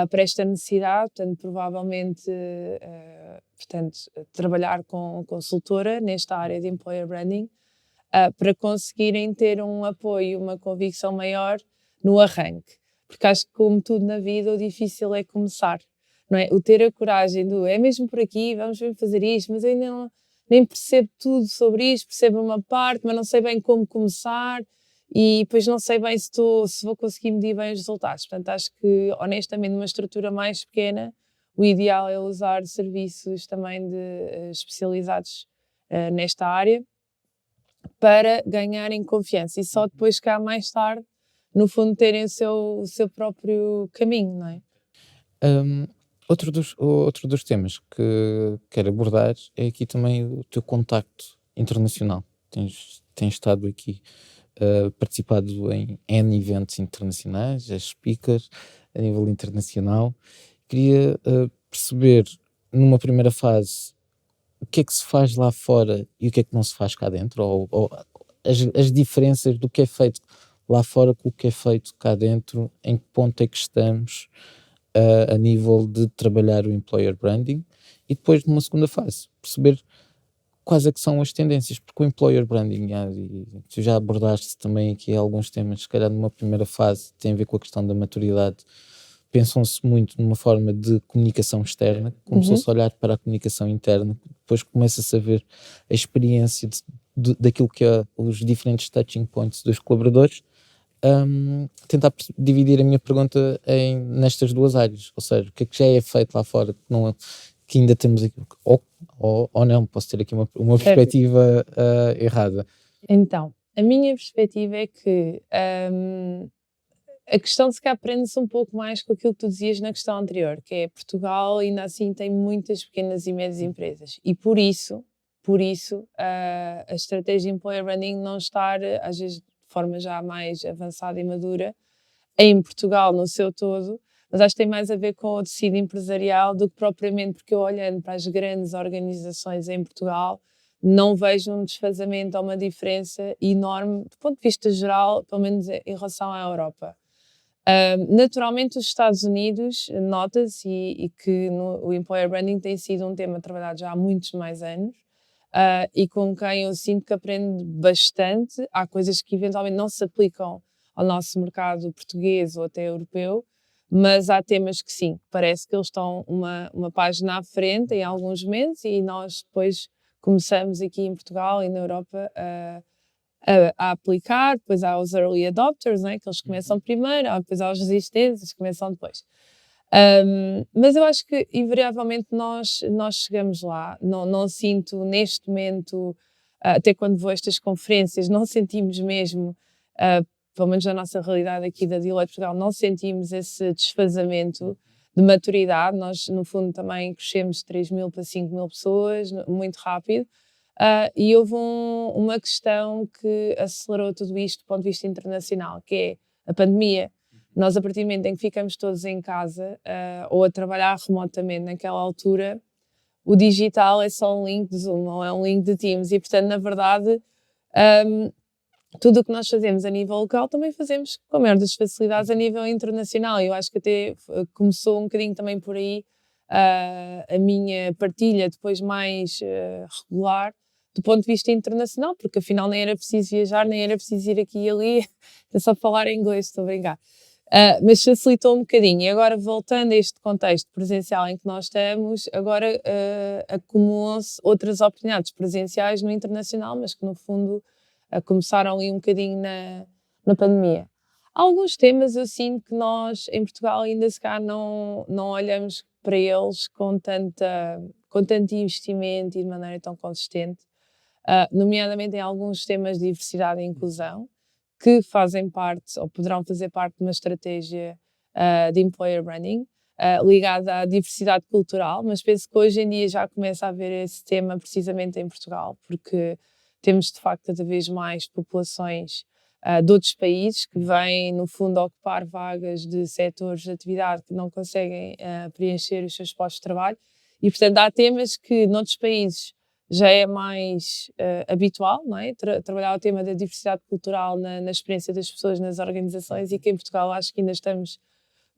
B: para esta necessidade, portanto, provavelmente trabalhar com consultora nesta área de Employer Branding para conseguirem ter um apoio, uma convicção maior no arranque. Porque acho que, como tudo na vida, o difícil é começar. Não é? O ter a coragem do é mesmo por aqui, vamos mesmo fazer isto, mas eu ainda não, nem percebo tudo sobre isto, percebo uma parte, mas não sei bem como começar e depois não sei bem se vou conseguir medir bem os resultados. Portanto, acho que, honestamente, numa estrutura mais pequena, o ideal é usar serviços também especializados nesta área para ganharem confiança e só depois cá mais tarde, no fundo, terem o seu próprio caminho, não é?
A: Outro dos temas que quero abordar é aqui também o teu contacto internacional. Tens estado aqui, participado em N eventos internacionais, és speaker a nível internacional. Queria perceber, numa primeira fase, o que é que se faz lá fora e o que é que não se faz cá dentro, ou as diferenças do que é feito lá fora com o que é feito cá dentro, em que ponto é que estamos a nível de trabalhar o employer branding, e depois numa segunda fase perceber quais é que são as tendências, porque o employer branding, e tu já abordaste também aqui alguns temas, se calhar numa primeira fase tem a ver com a questão da maturidade. Pensam-se muito numa forma de comunicação externa, começou-se a olhar para a comunicação interna, depois começa-se a ver a experiência daquilo que é os diferentes touching points dos colaboradores. Tentar dividir a minha pergunta nestas duas áreas, ou seja, o que é que já é feito lá fora que ainda temos aqui, ou não, posso ter aqui uma perspectiva errada.
B: Então, a minha perspectiva é que a questão se calhar aprende-se um pouco mais com aquilo que tu dizias na questão anterior, que é Portugal ainda assim tem muitas pequenas e médias empresas e por isso a estratégia de Employer Branding não estar, às vezes de forma já mais avançada e madura, em Portugal no seu todo, mas acho que tem mais a ver com o tecido empresarial do que propriamente, porque eu olhando para as grandes organizações em Portugal, não vejo um desfazamento ou uma diferença enorme do ponto de vista geral, pelo menos em relação à Europa. Naturalmente, os Estados Unidos nota-se e que o Employer Branding tem sido um tema trabalhado já há muitos mais anos e com quem eu sinto que aprendo bastante. Há coisas que eventualmente não se aplicam ao nosso mercado português ou até europeu, mas há temas que sim, parece que eles estão uma página à frente em alguns momentos e nós depois começamos aqui em Portugal e na Europa a aplicar, depois há os early adopters, né, que eles começam primeiro, depois há os resistentes, que começam depois. Mas eu acho que invariavelmente nós chegamos lá, não sinto neste momento, até quando vou a estas conferências, não sentimos mesmo, pelo menos na nossa realidade aqui da Deloitte Portugal, não sentimos esse desfazamento de maturidade. Nós no fundo também crescemos de 3.000 para 5.000 pessoas, muito rápido. E houve uma questão que acelerou tudo isto do ponto de vista internacional, que é a pandemia. Nós, a partir do momento em que ficamos todos em casa ou a trabalhar remotamente naquela altura, o digital é só um link de Zoom, não é um link de Teams. E, portanto, na verdade, tudo o que nós fazemos a nível local também fazemos com a maior das facilidades a nível internacional. Eu acho que até começou um bocadinho também por aí a minha partilha depois mais regular do ponto de vista internacional, porque afinal nem era preciso viajar, nem era preciso ir aqui e ali, é só falar em inglês, estou a brincar. Mas facilitou um bocadinho. E agora, voltando a este contexto presencial em que nós estamos, agora acumulam-se outras oportunidades presenciais no internacional, mas que no fundo começaram ali um bocadinho na pandemia. Alguns temas eu sinto que nós em Portugal ainda se calhar não olhamos para eles com tanto investimento e de maneira tão consistente, nomeadamente em alguns temas de diversidade e inclusão, que fazem parte ou poderão fazer parte de uma estratégia de employer branding ligada à diversidade cultural, mas penso que hoje em dia já começa a haver esse tema precisamente em Portugal, porque temos de facto cada vez mais populações de outros países que vêm no fundo ocupar vagas de setores de atividade que não conseguem preencher os seus postos de trabalho e portanto há temas que noutros países já é mais habitual, não é? Trabalhar o tema da diversidade cultural na experiência das pessoas nas organizações e que em Portugal acho que ainda estamos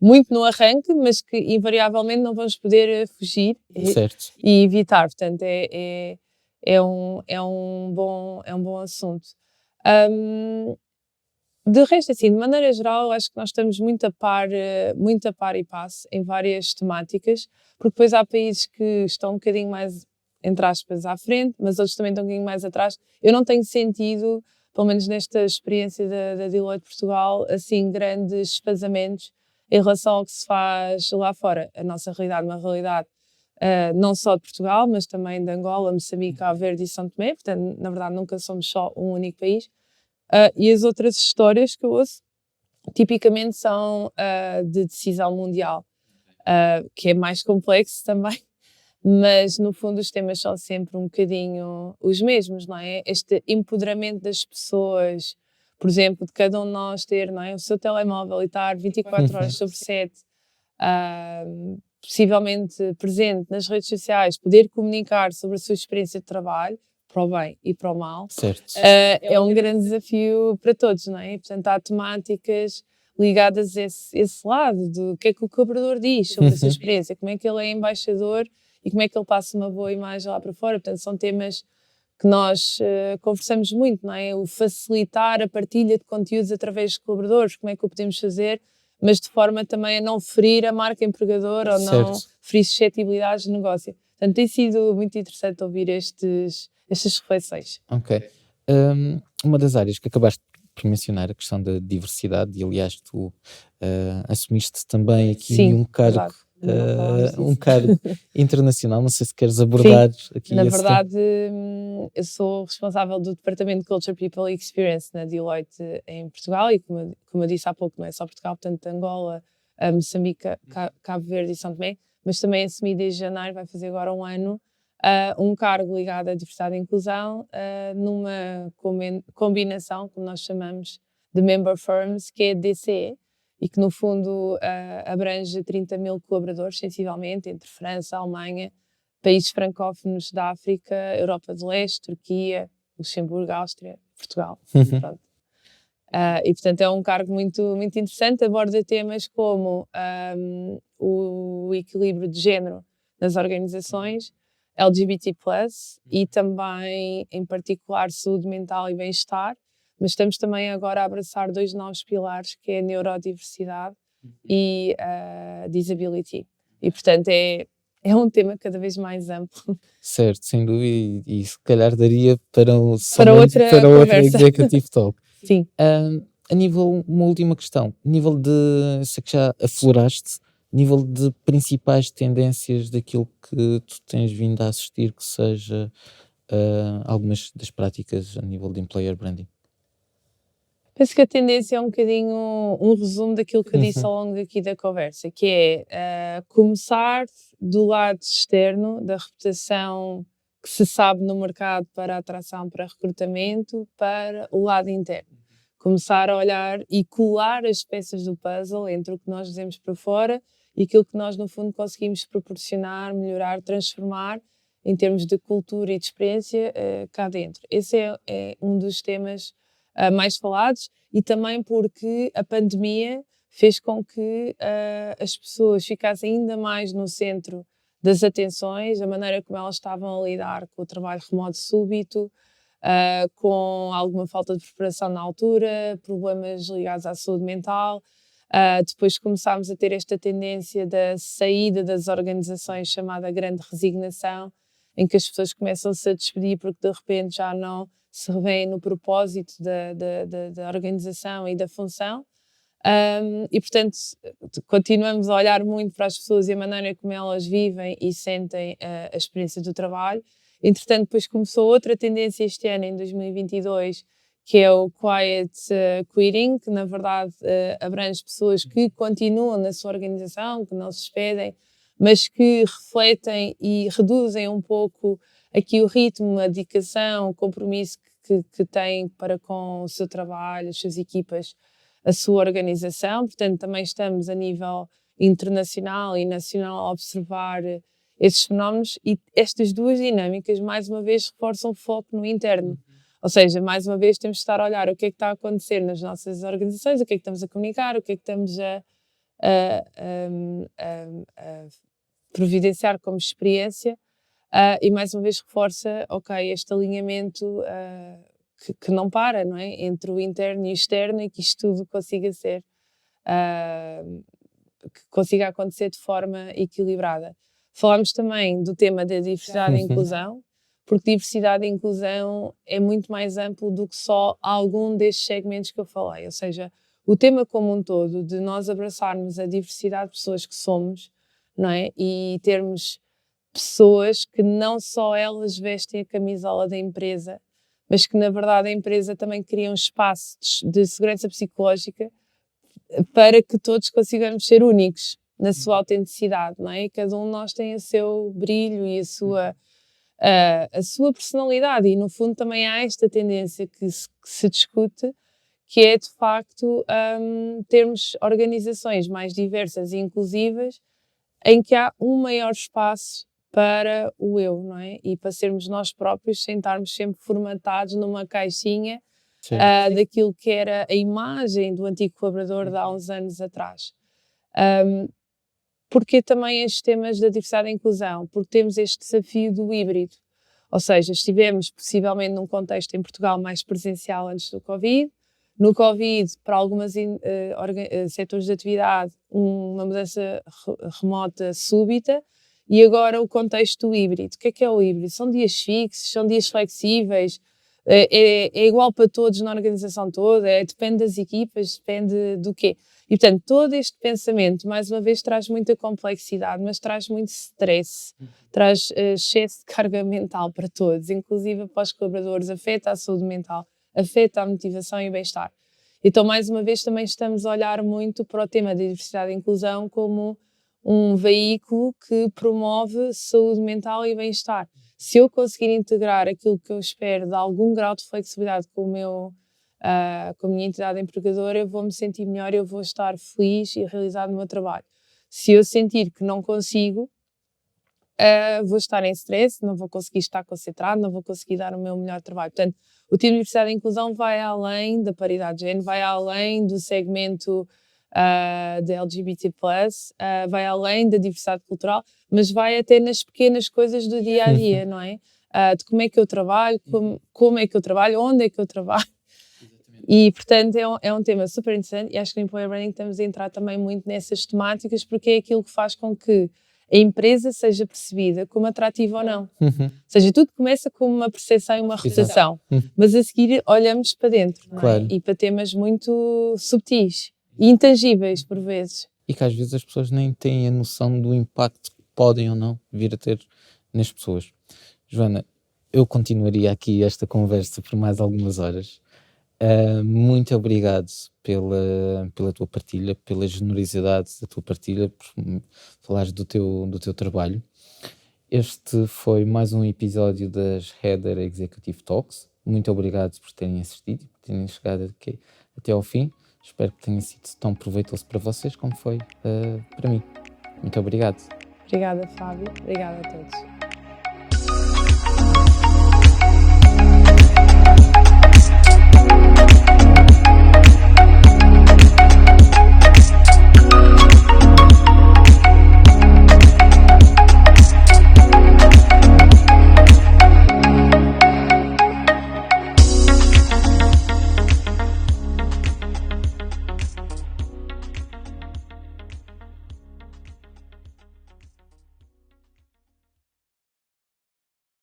B: muito no arranque, mas que invariavelmente não vamos poder fugir e evitar. Portanto, é um bom assunto. De resto, assim, de maneira geral, acho que nós estamos muito a par e passo em várias temáticas, porque depois há países que estão um bocadinho mais, entre aspas, à frente, mas outros também estão um bocadinho mais atrás. Eu não tenho sentido, pelo menos nesta experiência da Deloitte Portugal, assim, grandes desfazamentos em relação ao que se faz lá fora. A nossa realidade é uma realidade não só de Portugal, mas também de Angola, Moçambique, Cabo Verde e São Tomé, portanto, na verdade, nunca somos só um único país. E as outras histórias que eu ouço, tipicamente são de decisão mundial, que é mais complexo também, mas no fundo os temas são sempre um bocadinho os mesmos, não é? Este empoderamento das pessoas, por exemplo, de cada um de nós ter, não é, o seu telemóvel e estar 24 horas sobre 7, possivelmente presente nas redes sociais, poder comunicar sobre a sua experiência de trabalho, para o bem e para o mal, é um grande desafio para todos, não é? E, portanto, há temáticas ligadas a esse lado, do que é que o colaborador diz sobre a sua experiência, como é que ele é embaixador e como é que ele passa uma boa imagem lá para fora. Portanto, são temas que nós conversamos muito, não é? O facilitar a partilha de conteúdos através de colaboradores, como é que o podemos fazer, mas de forma também a não ferir a marca empregadora ou não ferir suscetibilidades de negócio. Portanto, tem sido muito interessante ouvir estas reflexões.
A: Ok. Uma das áreas que acabaste por mencionar, a questão da diversidade, e aliás tu assumiste também aqui um cargo internacional, não sei se queres abordar aqui.
B: Na verdade, eu sou responsável do Departamento de Culture, People e Experience na Deloitte em Portugal e como eu disse há pouco, não é só Portugal, portanto Angola, Moçambique, Cabo Verde e São Tomé, mas também assumi desde janeiro, vai fazer agora um ano, um cargo ligado à diversidade e inclusão numa combinação, como nós chamamos, de member firms, que é a DCE, e que no fundo abrange 30 mil colaboradores, sensivelmente, entre França, Alemanha, países francófonos da África, Europa do Leste, Turquia, Luxemburgo, Áustria, Portugal. E portanto é um cargo muito, muito interessante, aborda temas como o equilíbrio de género nas organizações, LGBT+, e também, em particular, saúde mental e bem-estar, mas estamos também agora a abraçar 2 novos pilares, que é a neurodiversidade e a disability. E, portanto, é um tema cada vez mais amplo.
A: Certo, sem dúvida, e se calhar daria para
B: outra
A: Executive Talk.
B: Sim.
A: A nível, uma última questão, nível de, sei que já afloraste, nível de principais tendências daquilo que tu tens vindo a assistir, que seja algumas das práticas a nível de employer branding.
B: Penso que a tendência é um bocadinho um resumo daquilo que eu disse ao longo aqui da conversa, que é começar do lado externo, da reputação que se sabe no mercado para atração, para recrutamento, para o lado interno. Começar a olhar e colar as peças do puzzle entre o que nós dizemos para fora e aquilo que nós, no fundo, conseguimos proporcionar, melhorar, transformar em termos de cultura e de experiência cá dentro. Esse é um dos temas mais falados, e também porque a pandemia fez com que as pessoas ficassem ainda mais no centro das atenções, a maneira como elas estavam a lidar com o trabalho remoto súbito, com alguma falta de preparação na altura, problemas ligados à saúde mental. Depois começámos a ter esta tendência da saída das organizações, chamada grande resignação, em que as pessoas começam-se a despedir porque de repente já não se revêem no propósito da organização e da função. E portanto continuamos a olhar muito para as pessoas e a maneira como elas vivem e sentem a experiência do trabalho. Entretanto, depois começou outra tendência este ano, em 2022, que é o Quiet Quitting, que na verdade abrange pessoas que continuam na sua organização, que não se despedem, mas que refletem e reduzem um pouco aqui o ritmo, a dedicação, o compromisso que têm para com o seu trabalho, as suas equipas, a sua organização. Portanto, também estamos a nível internacional e nacional a observar esses fenómenos, e estas duas dinâmicas, mais uma vez, reforçam o foco no interno. Ou seja, mais uma vez temos de estar a olhar o que é que está a acontecer nas nossas organizações, o que é que estamos a comunicar, o que é que estamos a providenciar como experiência, e mais uma vez reforça, ok, este alinhamento que não para, não é? Entre o interno e o externo, e que isto tudo consiga ser, que consiga acontecer de forma equilibrada. Falámos também do tema da diversidade e inclusão, porque diversidade e inclusão é muito mais amplo do que só algum destes segmentos que eu falei. Ou seja, o tema como um todo, de nós abraçarmos a diversidade de pessoas que somos, não é? E termos pessoas que não só elas vestem a camisola da empresa, mas que na verdade a empresa também cria um espaço de segurança psicológica para que todos consigamos ser únicos na sua autenticidade, não é? E cada um de nós tem o seu brilho e a sua personalidade, e no fundo também há esta tendência que se discute, que é de facto termos organizações mais diversas e inclusivas, em que há um maior espaço para o eu, não é? E para sermos nós próprios, sem estarmos sempre formatados numa caixinha daquilo que era a imagem do antigo colaborador de há uns anos atrás. Porque também estes temas da diversidade e inclusão? Porque temos este desafio do híbrido. Ou seja, estivemos possivelmente num contexto em Portugal mais presencial antes do Covid. No Covid, para alguns setores de atividade, uma mudança remota súbita. E agora o contexto do híbrido. O que é o híbrido? São dias fixos, são dias flexíveis, é igual para todos na organização toda, depende das equipas, depende do quê? E, portanto, todo este pensamento, mais uma vez, traz muita complexidade, mas traz muito stress, traz excesso de carga mental para todos, inclusive para os colaboradores, afeta a saúde mental, afeta a motivação e o bem-estar. Então, mais uma vez, também estamos a olhar muito para o tema da diversidade e inclusão como um veículo que promove saúde mental e bem-estar. Se eu conseguir integrar aquilo que eu espero de algum grau de flexibilidade com a minha entidade empregadora, eu vou me sentir melhor, eu vou estar feliz e realizado no meu trabalho. Se eu sentir que não consigo, vou estar em stress, não vou conseguir estar concentrado, não vou conseguir dar o meu melhor trabalho. Portanto, o tema de diversidade e inclusão vai além da paridade de género, vai além do segmento da LGBT+, vai além da diversidade cultural, mas vai até nas pequenas coisas do dia-a-dia, não é? De como é que eu trabalho, como é que eu trabalho, onde é que eu trabalho. E, portanto, é um tema super interessante, e acho que no Employer Branding estamos a entrar também muito nessas temáticas, porque é aquilo que faz com que a empresa seja percebida como atrativa ou não. Ou seja, tudo começa com uma percepção e uma reputação, mas a seguir olhamos para dentro, não é?
A: Claro.
B: E para temas muito subtis e intangíveis, por vezes.
A: E que às vezes as pessoas nem têm a noção do impacto que podem ou não vir a ter nas pessoas. Joana, eu continuaria aqui esta conversa por mais algumas horas. Muito obrigado pela tua partilha, pela generosidade da tua partilha, por falares do teu trabalho. Este foi mais um episódio das Header Executive Talks. Muito obrigado por terem assistido e por terem chegado aqui até ao fim. Espero que tenha sido tão proveitoso para vocês como foi para mim. Muito obrigado.
B: Obrigada, Fábio. Obrigada a todos.